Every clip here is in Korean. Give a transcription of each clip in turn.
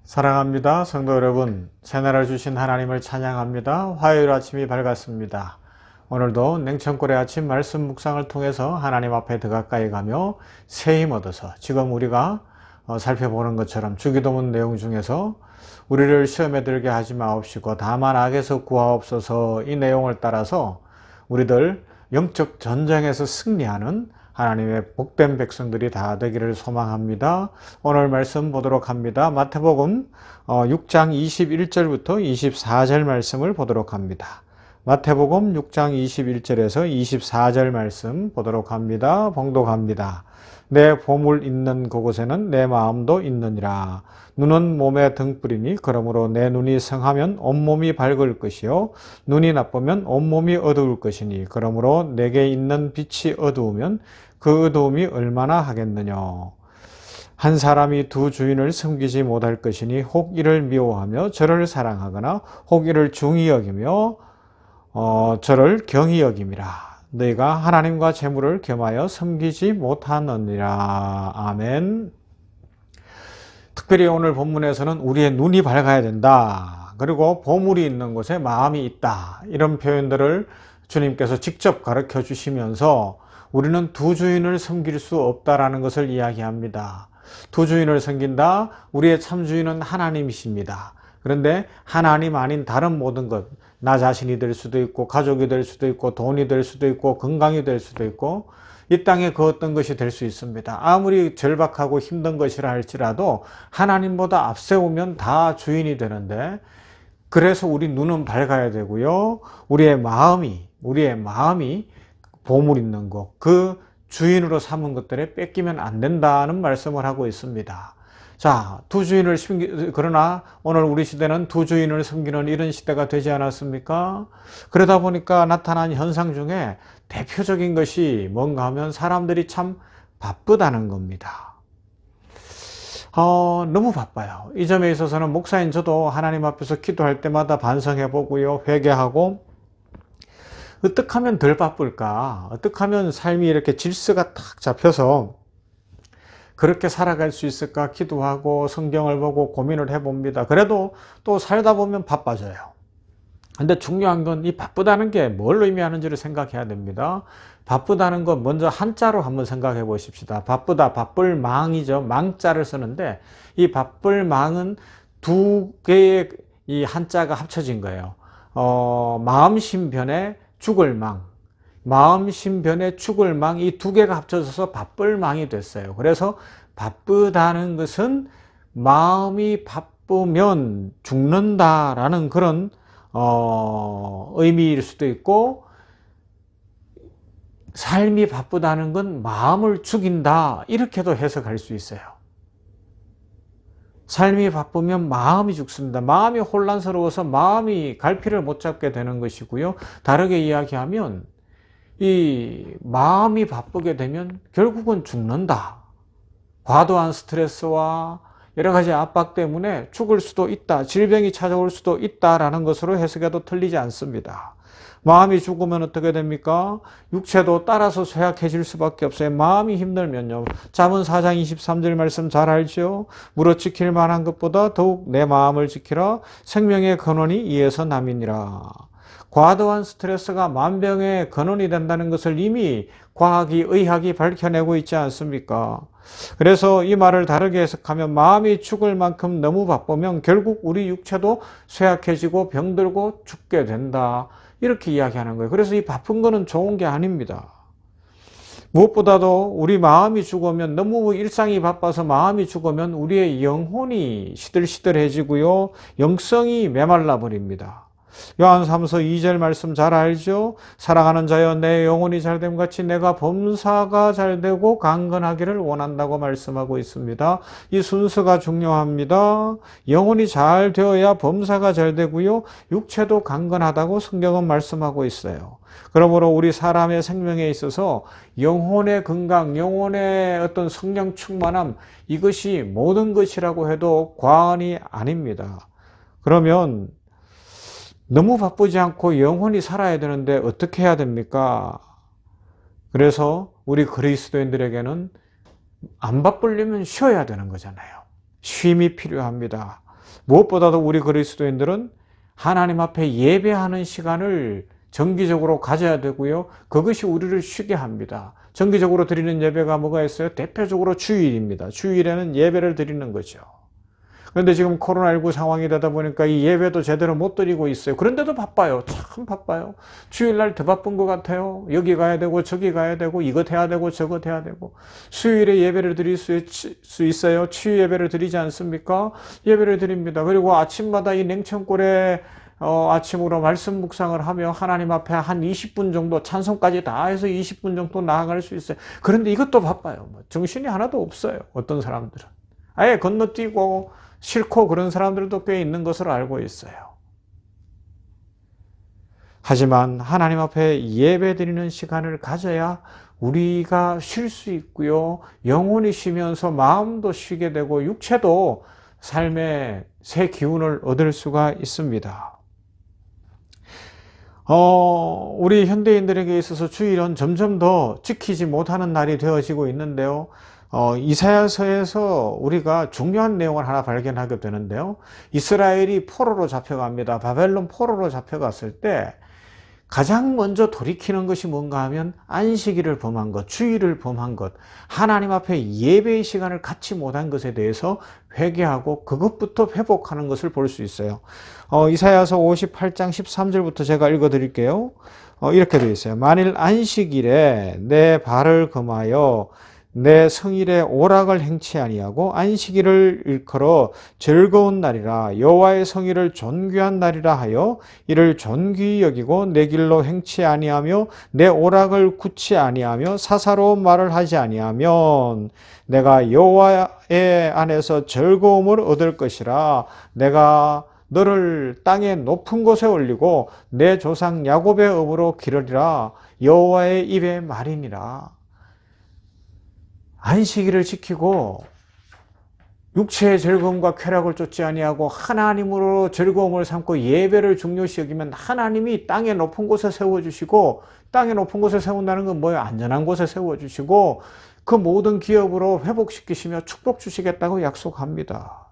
사랑합니다. 성도 여러분, 새날을 주신 하나님을 찬양합니다. 화요일 아침이 밝았습니다. 오늘도 냉천골의 아침 말씀 묵상을 통해서 하나님 앞에 더 가까이 가며 새 힘 얻어서 지금 우리가 살펴보는 것처럼 주기도문 내용 중에서 우리를 시험에 들게 하지 마옵시고 다만 악에서 구하옵소서, 이 내용을 따라서 우리들 영적 전쟁에서 승리하는 하나님의 복된 백성들이 다 되기를 소망합니다. 오늘 말씀 보도록 합니다. 마태복음 6장 21절부터 24절 말씀을 보도록 합니다. 마태복음 6장 21절에서 24절 말씀 보도록 합니다. 봉독합니다. 내 보물 있는 그곳에는 내 마음도 있느니라. 눈은 몸의 등불이니 그러므로 내 눈이 성하면 온몸이 밝을 것이요 눈이 나쁘면 온몸이 어두울 것이니 그러므로 내게 있는 빛이 어두우면 그 어두움이 얼마나 하겠느냐. 한 사람이 두 주인을 섬기지 못할 것이니 혹 이를 미워하며 저를 사랑하거나 혹 이를 중히 여기며 저를 경히 여김이라. 너희가 하나님과 재물을 겸하여 섬기지 못하느니라. 아멘. 특별히 오늘 본문에서는 우리의 눈이 밝아야 된다, 그리고 보물이 있는 곳에 마음이 있다, 이런 표현들을 주님께서 직접 가르쳐 주시면서 우리는 두 주인을 섬길 수 없다라는 것을 이야기합니다. 두 주인을 섬긴다, 우리의 참 주인은 하나님이십니다. 그런데 하나님 아닌 다른 모든 것, 나 자신이 될 수도 있고 가족이 될 수도 있고 돈이 될 수도 있고 건강이 될 수도 있고 이 땅에 그 어떤 것이 될 수 있습니다. 아무리 절박하고 힘든 것이라 할지라도 하나님보다 앞세우면 다 주인이 되는데, 그래서 우리 눈은 밝아야 되고요, 우리의 마음이 보물 있는 것, 그 주인으로 삼은 것들에 뺏기면 안 된다는 말씀을 하고 있습니다. 자, 그러나 오늘 우리 시대는 두 주인을 섬기는 이런 시대가 되지 않았습니까? 그러다 보니까 나타난 현상 중에 대표적인 것이 뭔가 하면 사람들이 참 바쁘다는 겁니다. 너무 바빠요. 이 점에 있어서는 목사인 저도 하나님 앞에서 기도할 때마다 반성해 보고요, 회개하고, 어떻게 하면 덜 바쁠까? 어떻게 하면 삶이 이렇게 질서가 탁 잡혀서 그렇게 살아갈 수 있을까 기도하고 성경을 보고 고민을 해봅니다. 그래도 또 살다 보면 바빠져요. 근데 중요한 건 이 바쁘다는 게 뭘 의미하는지를 생각해야 됩니다. 바쁘다는 건 먼저 한자로 한번 생각해 보십시다. 바쁘다, 바쁠망이죠. 망자를 쓰는데 이 바쁠망은 두 개의 이 한자가 합쳐진 거예요. 마음심변에 죽을망, 마음심변에 죽을망, 이 두 개가 합쳐져서 바쁠망이 됐어요. 그래서 바쁘다는 것은 마음이 바쁘면 죽는다라는 그런 의미일 수도 있고, 삶이 바쁘다는 건 마음을 죽인다, 이렇게도 해석할 수 있어요. 삶이 바쁘면 마음이 죽습니다. 마음이 혼란스러워서 마음이 갈피를 못 잡게 되는 것이고요, 다르게 이야기하면 이 마음이 바쁘게 되면 결국은 죽는다. 과도한 스트레스와 여러 가지 압박 때문에 죽을 수도 있다, 질병이 찾아올 수도 있다라는 것으로 해석해도 틀리지 않습니다. 마음이 죽으면 어떻게 됩니까? 육체도 따라서 쇠약해질 수밖에 없어요. 마음이 힘들면요, 잠언 4장 23절 말씀 잘 알죠? 무릇 지킬 만한 것보다 더욱 내 마음을 지키라. 생명의 근원이 이에서 남이니라. 과도한 스트레스가 만병의 근원이 된다는 것을 이미 과학이, 의학이 밝혀내고 있지 않습니까? 그래서 이 말을 다르게 해석하면 마음이 죽을 만큼 너무 바쁘면 결국 우리 육체도 쇠약해지고 병들고 죽게 된다, 이렇게 이야기하는 거예요. 그래서 이 바쁜 거는 좋은 게 아닙니다. 무엇보다도 우리 마음이 죽으면, 너무 일상이 바빠서 마음이 죽으면 우리의 영혼이 시들시들해지고요, 영성이 메말라 버립니다. 요한삼서 2절 말씀 잘 알죠? 사랑하는 자여, 내 영혼이 잘됨 같이 내가 범사가 잘되고 강건하기를 원한다고 말씀하고 있습니다. 이 순서가 중요합니다. 영혼이 잘 되어야 범사가 잘 되고요, 육체도 강건하다고 성경은 말씀하고 있어요. 그러므로 우리 사람의 생명에 있어서 영혼의 건강, 영혼의 어떤 성령 충만함, 이것이 모든 것이라고 해도 과언이 아닙니다. 그러면 너무 바쁘지 않고 영혼이 살아야 되는데 어떻게 해야 됩니까? 그래서 우리 그리스도인들에게는 안 바쁘려면 쉬어야 되는 거잖아요. 쉼이 필요합니다. 무엇보다도 우리 그리스도인들은 하나님 앞에 예배하는 시간을 정기적으로 가져야 되고요. 그것이 우리를 쉬게 합니다. 정기적으로 드리는 예배가 뭐가 있어요? 대표적으로 주일입니다. 주일에는 예배를 드리는 거죠. 그런데 지금 코로나19 상황이 되다 보니까 이 예배도 제대로 못 드리고 있어요. 그런데도 바빠요. 참 바빠요. 주일날 더 바쁜 것 같아요. 여기 가야 되고 저기 가야 되고 이것 해야 되고 저것 해야 되고. 수요일에 예배를 드릴 수 있어요. 치유 예배를 드리지 않습니까? 예배를 드립니다. 그리고 아침마다 이 냉천골에 아침으로 말씀 묵상을 하며 하나님 앞에 한 20분 정도 찬송까지 다 해서 20분 정도 나아갈 수 있어요. 그런데 이것도 바빠요. 정신이 하나도 없어요. 어떤 사람들은. 아예 건너뛰고 싫고 그런 사람들도 꽤 있는 것으로 알고 있어요. 하지만 하나님 앞에 예배드리는 시간을 가져야 우리가 쉴 수 있고요. 영혼이 쉬면서 마음도 쉬게 되고 육체도 삶의 새 기운을 얻을 수가 있습니다. 우리 현대인들에게 있어서 주일은 점점 더 지키지 못하는 날이 되어지고 있는데요. 이사야서에서 우리가 중요한 내용을 하나 발견하게 되는데요. 이스라엘이 포로로 잡혀갑니다. 바벨론 포로로 잡혀갔을 때 가장 먼저 돌이키는 것이 뭔가 하면 안식일을 범한 것, 주일을 범한 것, 하나님 앞에 예배의 시간을 갖지 못한 것에 대해서 회개하고 그것부터 회복하는 것을 볼 수 있어요. 이사야서 58장 13절부터 제가 읽어 드릴게요. 이렇게 되어 있어요. 만일 안식일에 내 발을 금하여 내 성일에 오락을 행치 아니하고 안식일을 일컬어 즐거운 날이라 여호와의 성일을 존귀한 날이라 하여 이를 존귀히 여기고 내 길로 행치 아니하며 내 오락을 굳지 아니하며 사사로운 말을 하지 아니하면 내가 여호와의 안에서 즐거움을 얻을 것이라. 내가 너를 땅의 높은 곳에 올리고 내 조상 야곱의 업으로 기르리라. 여호와의 입의 말이니라. 안식일을 지키고 육체의 즐거움과 쾌락을 쫓지 아니하고 하나님으로 즐거움을 삼고 예배를 중요시 여기면 하나님이 땅의 높은 곳에 세워주시고, 땅의 높은 곳에 세운다는 건 뭐예요? 안전한 곳에 세워주시고 그 모든 기업으로 회복시키시며 축복 주시겠다고 약속합니다.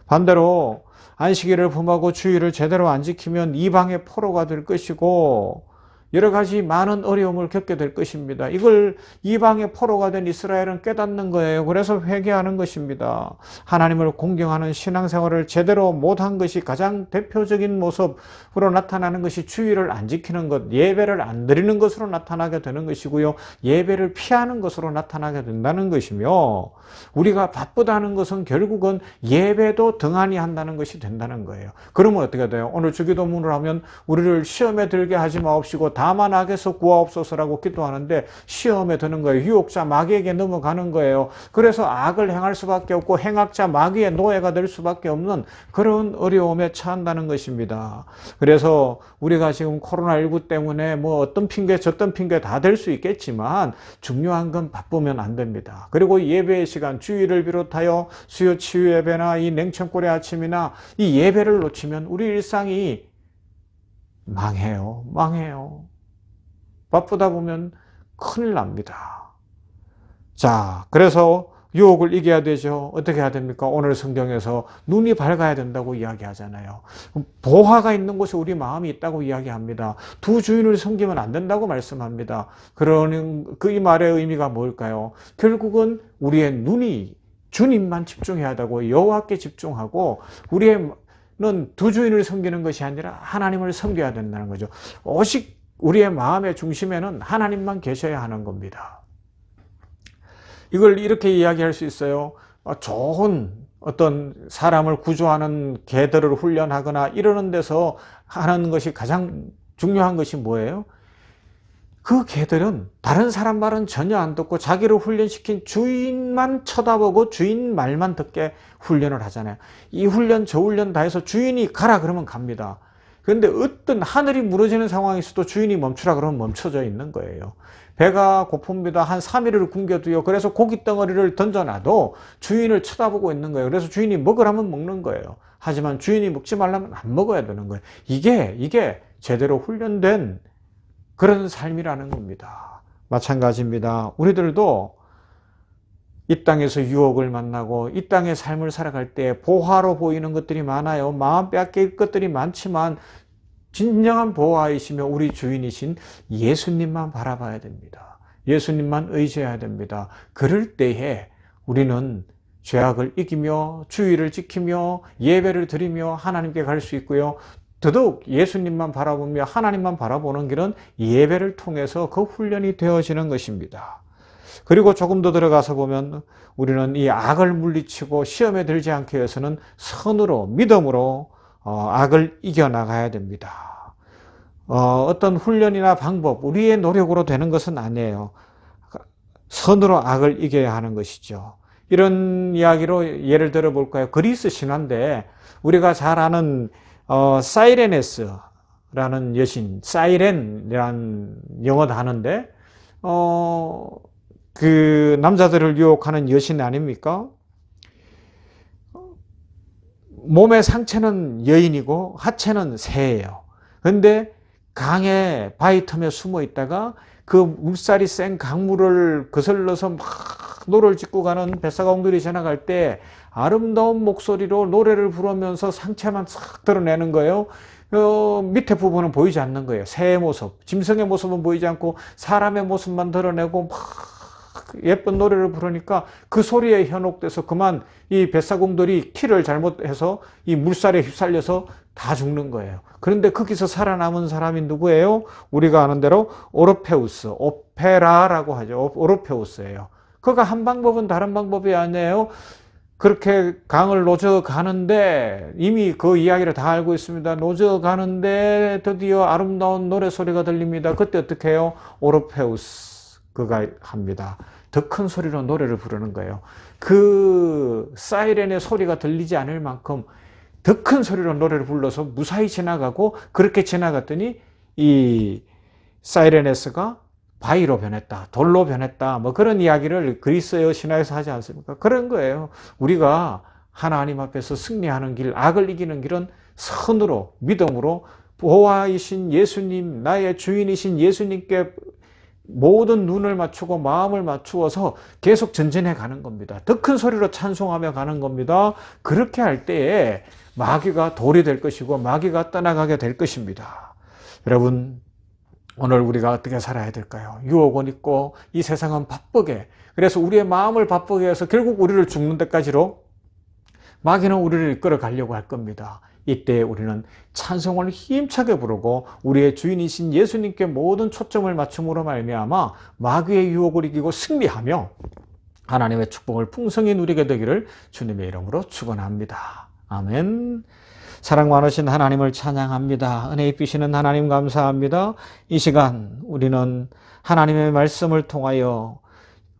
반대로 안식일을 범하고 주일을 제대로 안 지키면 이방의 포로가 될 것이고 여러 가지 많은 어려움을 겪게 될 것입니다. 이걸 이방의 포로가 된 이스라엘은 깨닫는 거예요. 그래서 회개하는 것입니다. 하나님을 공경하는 신앙생활을 제대로 못한 것이 가장 대표적인 모습으로 나타나는 것이 주일을 안 지키는 것, 예배를 안 드리는 것으로 나타나게 되는 것이고요. 예배를 피하는 것으로 나타나게 된다는 것이며, 우리가 바쁘다는 것은 결국은 예배도 등한히 한다는 것이 된다는 거예요. 그러면 어떻게 돼요? 오늘 주기도문을 하면 우리를 시험에 들게 하지 마옵시고 다만 악에서 구하옵소서라고 기도하는데 시험에 드는 거예요. 유혹자 마귀에게 넘어가는 거예요. 그래서 악을 행할 수밖에 없고 행악자 마귀의 노예가 될 수밖에 없는 그런 어려움에 처한다는 것입니다. 그래서 우리가 지금 코로나19 때문에 뭐 어떤 핑계 저떤 핑계 다 될 수 있겠지만 중요한 건 바쁘면 안 됩니다. 그리고 예배의 시간, 주일을 비롯하여 수요 치유 예배나 이 냉천골의 아침이나 이 예배를 놓치면 우리 일상이 망해요. 바쁘다 보면 큰일 납니다. 자, 그래서 유혹을 이겨야 되죠. 어떻게 해야 됩니까? 오늘 성경에서 눈이 밝아야 된다고 이야기하잖아요. 보화가 있는 곳에 우리 마음이 있다고 이야기합니다. 두 주인을 섬기면 안 된다고 말씀합니다. 그러는 그 이 말의 의미가 뭘까요? 결국은 우리의 눈이 주님만 집중해야 하고 여호와께 집중하고 우리는 두 주인을 섬기는 것이 아니라 하나님을 섬겨야 된다는 거죠. 오직 우리의 마음의 중심에는 하나님만 계셔야 하는 겁니다. 이걸 이렇게 이야기할 수 있어요. 좋은 어떤 사람을 구조하는 개들을 훈련하거나 이러는 데서 하는 것이 가장 중요한 것이 뭐예요? 그 개들은 다른 사람 말은 전혀 안 듣고 자기를 훈련시킨 주인만 쳐다보고 주인 말만 듣게 훈련을 하잖아요. 이 훈련 저 훈련 다 해서 주인이 가라 그러면 갑니다. 그런데 어떤 하늘이 무너지는 상황이 있어도 주인이 멈추라 그러면 멈춰져 있는 거예요. 배가 고픕니다. 한 3일을 굶겨도요. 그래서 고기 덩어리를 던져놔도 주인을 쳐다보고 있는 거예요. 그래서 주인이 먹으라면 먹는 거예요. 하지만 주인이 먹지 말라면 안 먹어야 되는 거예요. 이게 제대로 훈련된 그런 삶이라는 겁니다. 마찬가지입니다. 우리들도 이 땅에서 유혹을 만나고 이 땅의 삶을 살아갈 때 보화로 보이는 것들이 많아요. 마음 빼앗길 것들이 많지만 진정한 보화이시며 우리 주인이신 예수님만 바라봐야 됩니다. 예수님만 의지해야 됩니다. 그럴 때에 우리는 죄악을 이기며 주의를 지키며 예배를 드리며 하나님께 갈 수 있고요. 더더욱 예수님만 바라보며 하나님만 바라보는 길은 예배를 통해서 그 훈련이 되어지는 것입니다. 그리고 조금 더 들어가서 보면 우리는 이 악을 물리치고 시험에 들지 않기 위해서는 선으로 믿음으로 악을 이겨나가야 됩니다. 어떤 훈련이나 방법, 우리의 노력으로 되는 것은 아니에요. 선으로 악을 이겨야 하는 것이죠. 이런 이야기로 예를 들어 볼까요? 그리스 신화인데 우리가 잘 아는 사이레네스라는 여신, 사이렌이라는 영어 단어인데 그 남자들을 유혹하는 여신 아닙니까? 몸의 상체는 여인이고 하체는 새예요. 그런데 강의 바위 틈에 숨어 있다가 그 물살이 센 강물을 거슬러서 막 노를 짚고 가는 뱃사공들이 지나갈 때 아름다운 목소리로 노래를 부르면서 상체만 싹 드러내는 거예요. 밑에 부분은 보이지 않는 거예요. 새의 모습, 짐승의 모습은 보이지 않고 사람의 모습만 드러내고 막 예쁜 노래를 부르니까 그 소리에 현혹돼서 그만 이 뱃사공들이 키를 잘못해서 이 물살에 휩쓸려서 다 죽는 거예요. 그런데 거기서 살아남은 사람이 누구예요? 우리가 아는 대로 오르페우스, 오페라라고 하죠. 오르페우스예요. 그가 한 방법은 다른 방법이 아니에요. 그렇게 강을 노저 가는데 이미 그 이야기를 다 알고 있습니다. 노저 가는데 드디어 아름다운 노래소리가 들립니다. 그때 어떻게 해요? 오르페우스 그가 합니다. 더 큰 소리로 노래를 부르는 거예요. 그 사이렌의 소리가 들리지 않을 만큼 더 큰 소리로 노래를 불러서 무사히 지나가고 그렇게 지나갔더니 이 사이레네스가 바위로 변했다, 돌로 변했다, 뭐 그런 이야기를 그리스의 신화에서 하지 않습니까? 그런 거예요. 우리가 하나님 앞에서 승리하는 길, 악을 이기는 길은 선으로, 믿음으로 보호하신 예수님, 나의 주인이신 예수님께 모든 눈을 맞추고 마음을 맞추어서 계속 전진해 가는 겁니다. 더 큰 소리로 찬송하며 가는 겁니다. 그렇게 할 때에 마귀가 돌이 될 것이고 마귀가 떠나가게 될 것입니다. 여러분, 오늘 우리가 어떻게 살아야 될까요? 유혹은 있고 이 세상은 바쁘게, 그래서 우리의 마음을 바쁘게 해서 결국 우리를 죽는 데까지로 마귀는 우리를 이끌어 가려고 할 겁니다. 이때 우리는 찬송을 힘차게 부르고 우리의 주인이신 예수님께 모든 초점을 맞춤으로 말미암아 마귀의 유혹을 이기고 승리하며 하나님의 축복을 풍성히 누리게 되기를 주님의 이름으로 축원합니다. 아멘. 사랑 많으신 하나님을 찬양합니다. 은혜 입히시는 하나님 감사합니다. 이 시간 우리는 하나님의 말씀을 통하여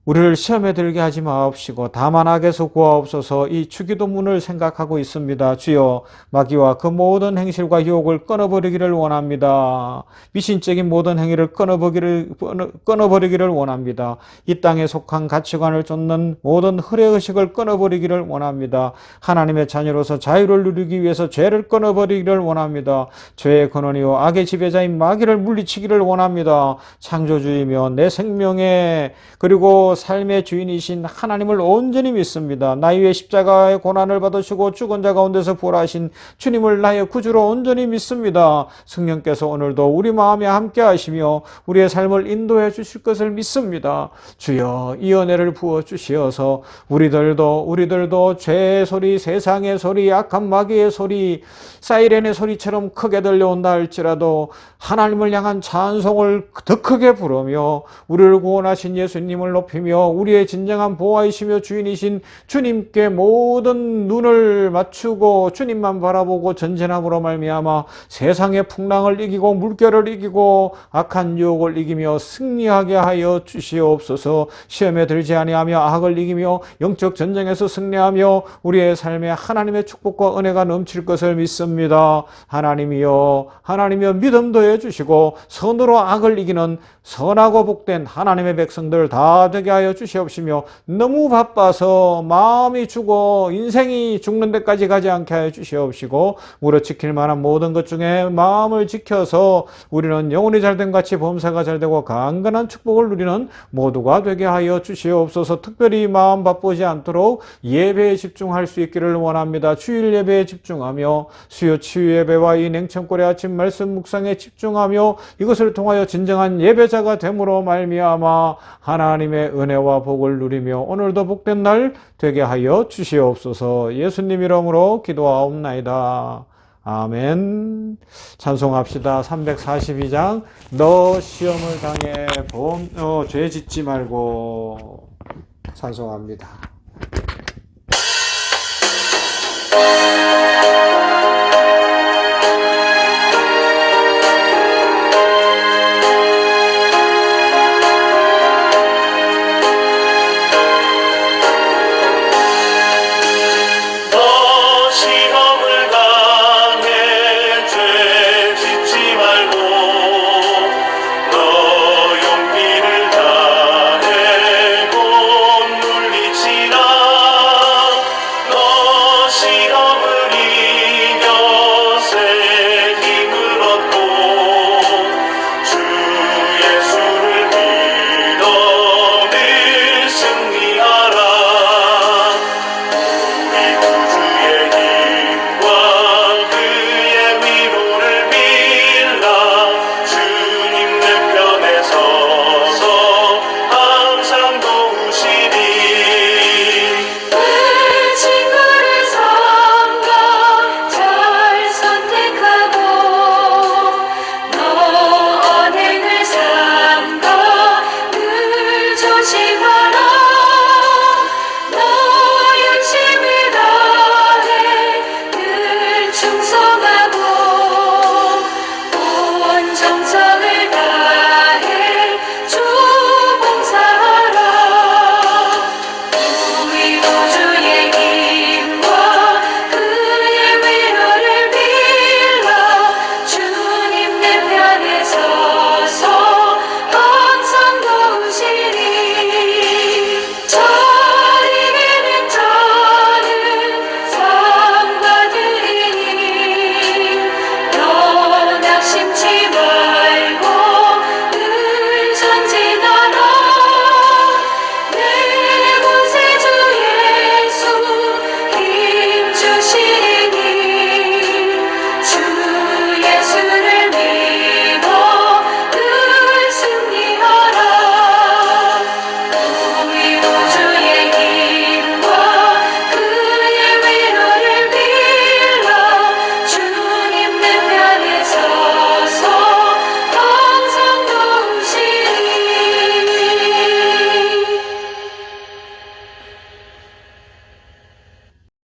우리를 시험에 들게 하지 마옵시고 다만 악에서 구하옵소서. 이 주기도문을 생각하고 있습니다. 주여, 마귀와 그 모든 행실과 유혹을 끊어버리기를 원합니다. 미신적인 모든 행위를 끊어버리기를 원합니다. 이 땅에 속한 가치관을 쫓는 모든 흐려의식을 끊어버리기를 원합니다. 하나님의 자녀로서 자유를 누리기 위해서 죄를 끊어버리기를 원합니다. 죄의 근원이요 악의 지배자인 마귀를 물리치기를 원합니다. 창조주이며 내 생명의 그리고 삶의 주인이신 하나님을 온전히 믿습니다. 나의 위해 십자가의 고난을 받으시고 죽은 자 가운데서 부활하신 주님을 나의 구주로 온전히 믿습니다. 성령께서 오늘도 우리 마음에 함께 하시며 우리의 삶을 인도해 주실 것을 믿습니다. 주여, 이 은혜를 부어 주시어서 우리들도 죄의 소리, 세상의 소리, 악한 마귀의 소리, 사이렌의 소리처럼 크게 들려온다 할지라도 하나님을 향한 찬송을 더 크게 부르며 우리를 구원하신 예수님을 높이며 우리의 진정한 보호이시며 주인이신 주님께 모든 눈을 맞추고 주님만 바라보고 전진함으로 말미암아 세상의 풍랑을 이기고 물결을 이기고 악한 유혹을 이기며 승리하게 하여 주시옵소서. 시험에 들지 아니하며 악을 이기며 영적 전쟁에서 승리하며 우리의 삶에 하나님의 축복과 은혜가 넘칠 것을 믿습니다. 하나님이여 믿음 더해 주시고 선으로 악을 이기는 선하고 복된 하나님의 백성들 다 되게 하여 주시옵시며 너무 바빠서 마음이 죽어 인생이 죽는 데까지 가지 않게 하여 주시옵시고 무릇 지킬 만한 모든 것 중에 마음을 지켜서 우리는 영혼이 잘된 같이 범사가 잘되고 강건한 축복을 누리는 모두가 되게 하여 주시옵소서. 특별히 마음 바쁘지 않도록 예배에 집중할 수 있기를 원합니다. 주일 예배에 집중하며 수요 치유 예배와 이 냉천골의 아침 말씀 묵상에 집중하며 이것을 통하여 진정한 예배자가 됨으로 말미암아 하나님의 은혜와 복을 누리며 오늘도 복된 날 되게 하여 주시옵소서. 예수님 이름으로 기도하옵나이다. 아멘. 찬송합시다. 342장 너 시험을 당해 죄 짓지 말고 찬송합니다.